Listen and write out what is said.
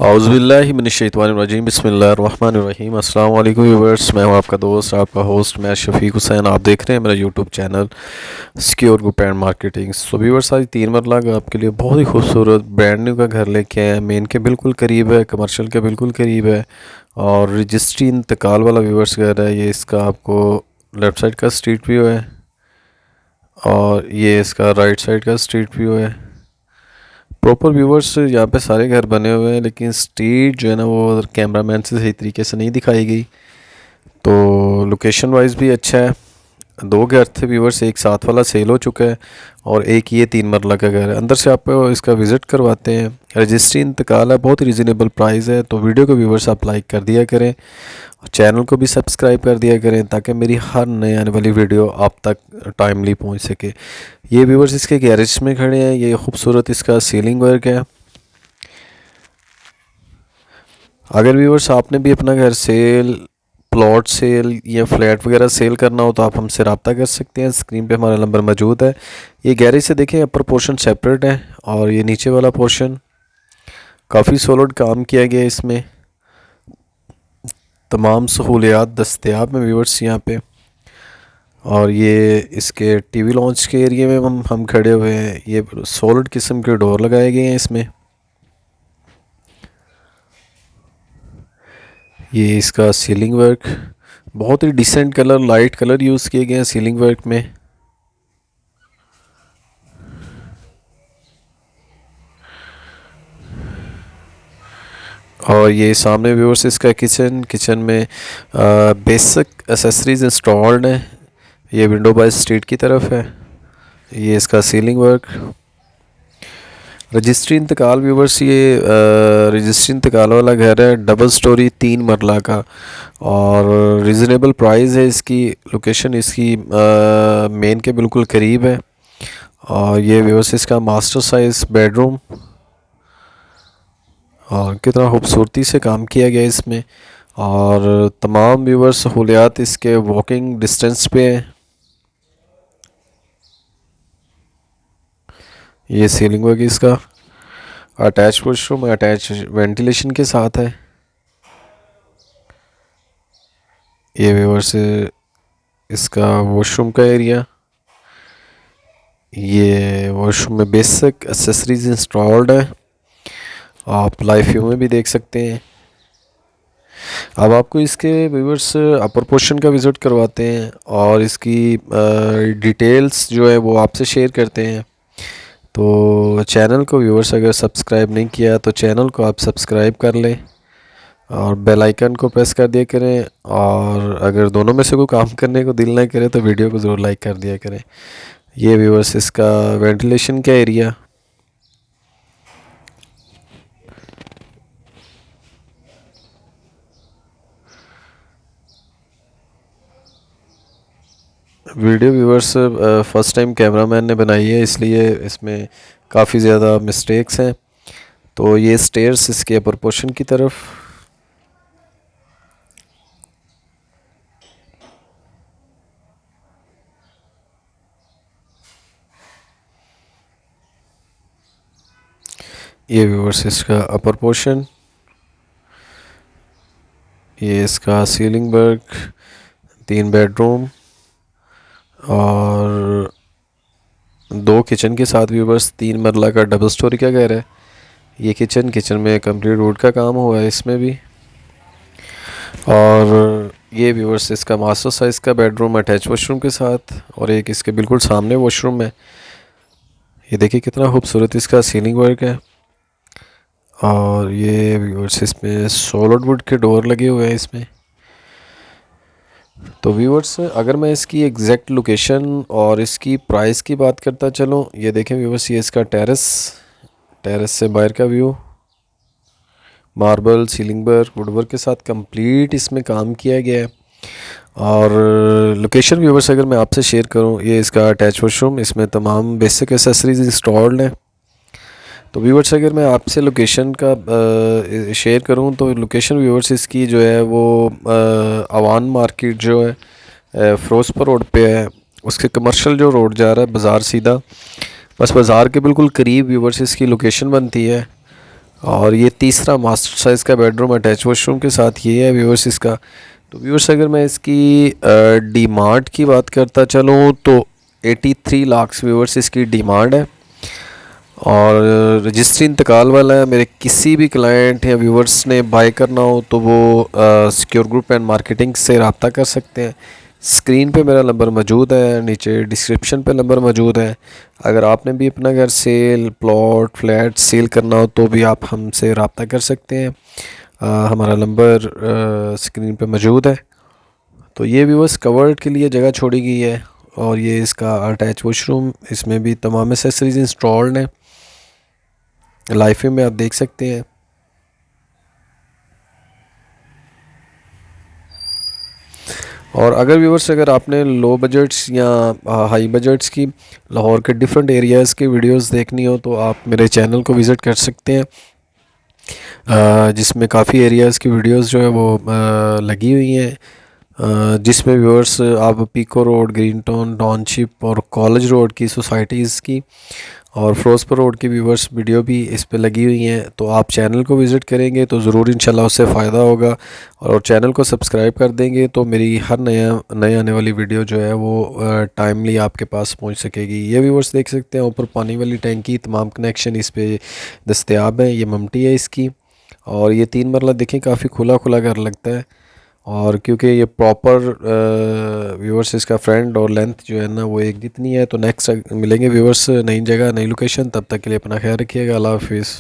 औज़ुबिल्लाहि मिनश्शैतानिर्रजीम बिस्मिल्लाहिर्रहमानिर्रहीम। अस्सलाम वालेकुम व्यूअर्स, मैं हूं आपका दोस्त, आपका होस्ट, मैं शफीक हुसैन। आप देख रहे हैं मेरा YouTube channel secure group and marketing. So viewers, आज 3 मरला का आपके लिए बहुत ही खूबसूरत ब्रांड न्यू का घर लेके आए हैं। मेन के बिल्कुल करीब है, कमर्शियल के बिल्कुल करीब है और रजिस्ट्री इंतकाल वाला व्यूअर्स घर है। ये इसका आपको लेफ़्ट साइड का स्ट्रीट व्यू है और ये इसका राइट साइड का स्ट्रीट व्यू है। प्रॉपर व्यूवर्स यहाँ पे सारे घर बने हुए हैं, लेकिन स्ट्रीट जो है ना वो कैमरामैन से सही तरीके से नहीं दिखाई गई। तो लोकेशन वाइज भी अच्छा है। 2 घर थे व्यूवर्स, एक साथ वाला सेल हो चुका है और एक ये 3 मरला का घर है। अंदर से आपको इसका विज़िट करवाते हैं। रजिस्ट्री इंतकाल है, बहुत रीज़नेबल प्राइस है। तो वीडियो को व्यूवर्स आप लाइक कर दिया करें और चैनल को भी सब्सक्राइब कर दिया करें ताकि मेरी हर नए आने वाली वीडियो आप तक टाइमली पहुंच सके। ये व्यूवर्स इसके गैरेज में खड़े हैं। ये खूबसूरत इसका सीलिंग वर्क है। अगर व्यूवर्स आपने भी अपना घर सेल, प्लॉट सेल या फ्लैट वगैरह सेल करना हो तो आप हमसे रब्ता कर सकते हैं। स्क्रीन पे हमारा नंबर मौजूद है। ये गैरेज से देखें, अपर पोर्शन सेपरेट है और ये नीचे वाला पोर्शन काफ़ी सॉलिड काम किया गया है। इसमें तमाम सहूलियात दस्तयाब हैं व्यूवर्स यहाँ पे। और ये इसके टीवी लॉन्च के एरिया में हम खड़े हुए हैं। ये सॉलिड किस्म के डोर लगाए गए हैं इसमें। ये इसका सीलिंग वर्क, बहुत ही decent colour, light colour use किए गए हैं सीलिंग वर्क में। और ये सामने व्यूअर्स इसका किचन में बेसिक एसेसरीज इंस्टॉल्ड हैं। ये विंडो बाय स्ट्रीट की तरफ है। ये इसका सीलिंग वर्क। रजिस्ट्री इंतकाल व्यूवर्स, ये रजिस्ट्री इंतकाल वाला घर है, डबल स्टोरी 3 मरला का और रिजनेबल प्राइस है। इसकी लोकेशन इसकी मेन के बिल्कुल करीब है। और ये व्यूवर्स इसका मास्टर साइज़ बेडरूम, और कितना खूबसूरती से काम किया गया इसमें। और तमाम व्यूवर्स सहूलियात इसके वॉकिंग डिस्टेंस पे है। ये सीलिंग वर्क इसका, अटैच वॉशरूम, अटैच वेंटिलेशन के साथ है। ये व्यूवर्स इसका वॉशरूम का एरिया। ये वॉशरूम में बेसिक एसेसरीज इंस्टॉल्ड है, आप लाइव व्यू में भी देख सकते हैं। अब आपको इसके व्यूवर्स अपर पोर्शन का विज़िट करवाते हैं और इसकी डिटेल्स जो है वो आपसे शेयर करते हैं। तो चैनल को व्यूवर्स अगर सब्सक्राइब नहीं किया तो चैनल को आप सब्सक्राइब कर लें और बेल आइकन को प्रेस कर दिया करें। और अगर दोनों में से कोई काम करने को दिल ना करे तो वीडियो को ज़रूर लाइक कर दिया करें। ये व्यूवर्स इसका वेंटिलेशन का area. Video viewers first time cameraman ने बनाई है, इसलिए इसमें काफ़ी ज़्यादा मिस्टेक्स हैं। तो ये स्टेयर्स इसके अपर पोर्शन की तरफ। ये व्यूवर्स इसका अपर पोर्शन। ये इसका सीलिंग वर्क, 3 बेडरूम और 2 किचन के साथ व्यूवर्स 3 मरला का डबल स्टोरी का घर है। ये किचन में कंप्लीट वुड का काम हुआ है इसमें भी। और ये व्यूवर्स इसका मास्टर साइज़ का बेडरूम अटैच वॉशरूम के साथ और एक इसके बिल्कुल सामने वॉशरूम है। ये देखिए कितना खूबसूरत इसका सीलिंग वर्क है। और ये व्यूवर्स इसमें सॉलिड वुड के डोर लगे हुए हैं इसमें। तो व्यूवर्स अगर मैं इसकी एग्जैक्ट लोकेशन और इसकी प्राइस की बात करता चलूँ, ये देखें व्यूवर्स, ये इसका टेरेस से बाहर का view, marble, ceiling work, woodwork के साथ कंप्लीट इसमें काम किया गया है। और लोकेशन व्यूवर्स अगर मैं आपसे शेयर करूं, ये इसका अटैच वॉशरूम, इसमें तमाम बेसिक एसेसरीज इंस्टॉल्ड हैं। तो व्यूवर्स अगर मैं आपसे लोकेशन का शेयर करूं तो लोकेशन व्यूवर्स इसकी जो है वो अवान मार्केट जो है फ़िरोज़पुर रोड पे है। उसके कमर्शियल जो रोड जा रहा है बाज़ार सीधा, बस बाज़ार के बिल्कुल करीब व्यूवर्स इसकी लोकेशन बनती है। और ये तीसरा मास्टर साइज़ का बेडरूम अटैच वॉशरूम के साथ ये है व्यूअर्स इसका। तो व्यूअर्स अगर मैं इसकी डिमांड की बात करता चलूँ तो 83 लाख व्यूअर्स इसकी डिमांड है और रजिस्ट्री इंतकाल वाला है। मेरे किसी भी क्लाइंट या व्यूअर्स ने बाय करना हो तो वो सिक्योर ग्रुप एंड मार्केटिंग से रब्ता कर सकते हैं। स्क्रीन पे मेरा नंबर मौजूद है, नीचे डिस्क्रिप्शन पे नंबर मौजूद है। अगर आपने भी अपना घर सेल प्लॉट फ्लैट सेल करना हो तो भी आप हमसे रब्ता कर सकते हैं। हमारा नंबर स्क्रीन पे मौजूद है। तो ये व्यूअर्स कवर्ड के लिए जगह छोड़ी गई है और ये इसका अटैच वॉशरूम, इसमें भी तमाम एसेसरीज इंस्टॉल्ड हैं, लाइफ में आप देख सकते हैं। और अगर व्यूवर्स अगर आपने लो बजट्स या हाई बजट्स की लाहौर के डिफरेंट एरियाज़ की वीडियोस देखनी हो तो आप मेरे चैनल को विज़िट कर सकते हैं, जिसमें काफ़ी एरियाज़ की वीडियोस जो है वो लगी हुई हैं, जिसमें व्यूअर्स आप पीको रोड, ग्रीन टाउन टाउनशिप और कॉलेज रोड की सोसाइटीज़ की और फिरोजपुर रोड की व्यूअर्स वीडियो भी इस पे लगी हुई हैं। तो आप चैनल को विज़िट करेंगे तो ज़रूर इंशाल्लाह उससे फ़ायदा होगा और चैनल को सब्सक्राइब कर देंगे तो मेरी हर नए आने वाली वीडियो जो है वो टाइमली आपके पास पहुंच सकेगी। ये व्यूअर्स देख सकते हैं ऊपर पानी वाली टैंकी, तमाम कनेक्शन इस पे दस्तयाब हैं। ये ममटी है इसकी और ये 3 मरला देखें काफ़ी खुला खुला घर लगता है। और क्योंकि ये प्रॉपर व्यूअर्स इसका फ्रंट और लेंथ जो है ना वो एक जितनी है। तो नेक्स्ट मिलेंगे व्यूअर्स नई जगह नई लोकेशन, तब तक के लिए अपना ख्याल रखिएगा। अल्लाह हाफिज़।